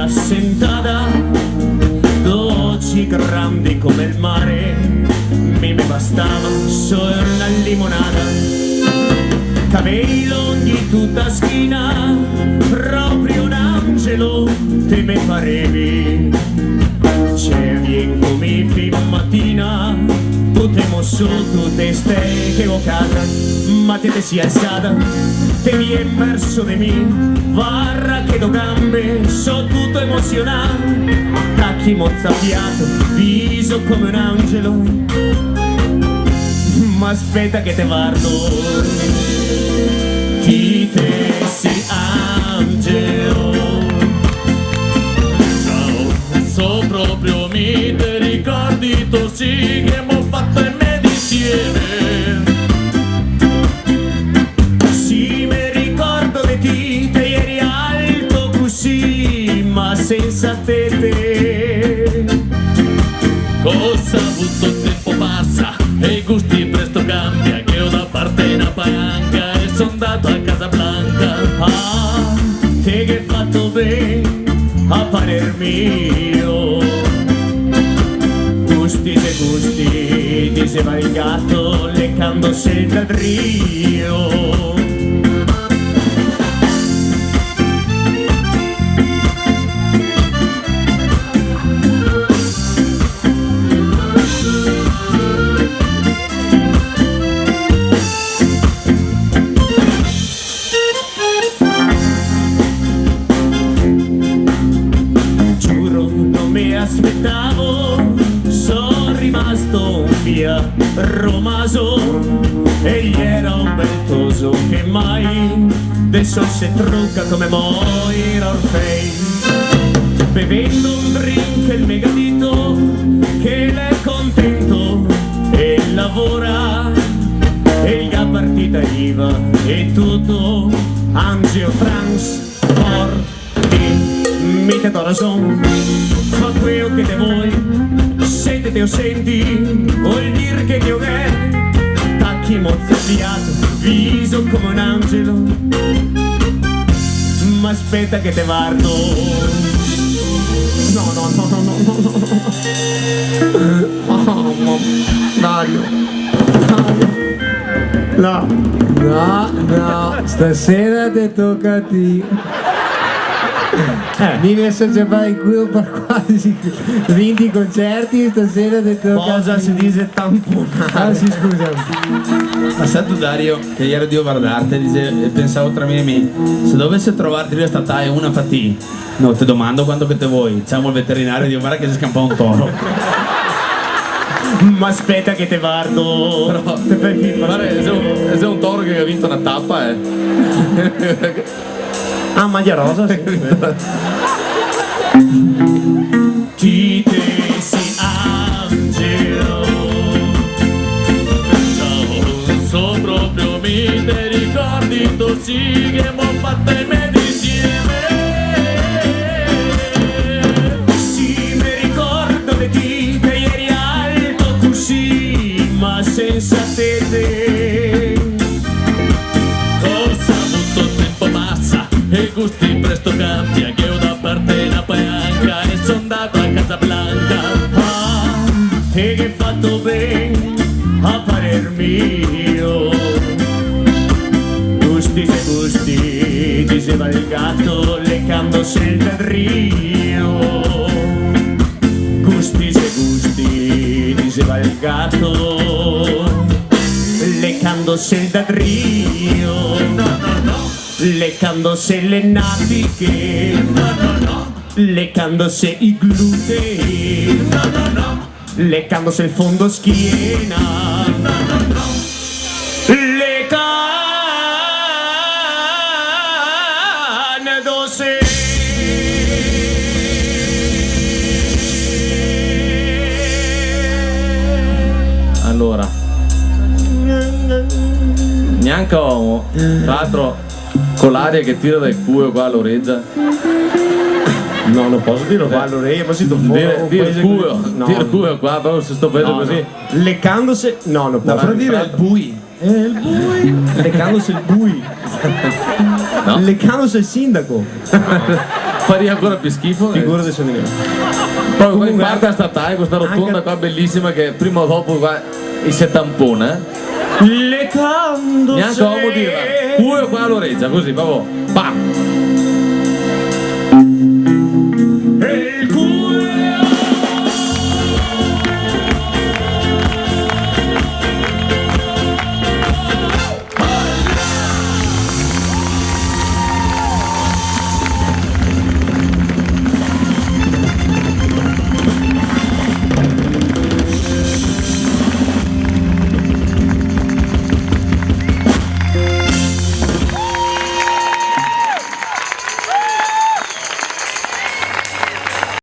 assentada, dolci grandi come il mare, mi bastava solo una limonata, capelli lunghi tutta schina, proprio un angelo te me parevi. C'è vien come prima mattina, potremmo sotto te stai che ho casa, ma te si è alzata, te mi è immerso di me, varra che do gambe, so tutto emozionato, tacchi mozzafiato, viso come un angelo, ma aspetta che te guardo, ti te si angelo. So proprio mi te ricordi tu sì che abbiamo fatto in me insieme. Sì, mi ricordo di ti, te eri alto così, ma senza te. Cosa avuto il tempo passa e i gusti presto cambia, che ho da parte una palanca e sono andato a Casablanca. Ah, te che hai fatto bene a parer mio, gusti se gusti, ti sei valgato leccandosi il dadrio. Aspettavo, sono rimasto via romaso, egli era un bel toso che mai adesso si trucca come moi Orfei, bevendo un drink il megadito che l'è contento e lavora, e il ga partita IVA e tutto angio transporti. Mica corazon, fa quello che te vuoi, sentite o senti, vuol dire che io è, tacchi mozzafiato, viso come un angelo, ma aspetta che te guardo. No, oh, Dario, No, stasera te tocca a te. Mi messo già fare in culo per quasi 20 concerti, stasera te tocca. Cosa si dice tamponare? Ah sì, scusa. Ma sai tu Dario, che ieri devo guardarti e pensavo tra me e me, se dovesse trovarti lui a sta e una fatì, no, ti domando quanto che te vuoi, diciamo il veterinario e dico guarda che si scampa un toro. Ma aspetta che te guardo. Però, guarda, è un toro che ha vinto una tappa, Ah, maglia rosa, sì. Ti te si angelo. Ciao, so proprio mi te ricordi tu sì che abbiamo fatto in me insieme. Sì, mi ricordo di ti, che eri alto così, ma senza te. Cosa avuto il tempo passa e i gusti presto cambia, che ho da parte una palanca e sono andato a Casablanca. Ah, te che hai fatto bene a parer mio, gusti se gusti, ti sei valgato leccandosi il dadrio. Gusti se gusti, ti sei valgato leccandosi il dadrio. Leccandosi le natiche, leccandosi i glutei, leccandosi il fondo schiena, leccandosi. Allora, neanche uomo, tra l'altro con l'aria che tira dal culo qua all'orecchia. No, non posso dirlo qua all'orecchia, ma si Dire il culo, no. dire il culo qua, però se sto peso così. Leccandosi, no, non posso dire il bui. Il bui. Leccandosi il bui. No. Leccandosi il sindaco. faria ancora più schifo. Figurati se ne Poi qua in parte statale, questa rotonda qua bellissima che prima o dopo qua si tampona. Le tando Neanche uomo dire, qua all'orecchia, così, proprio, pam!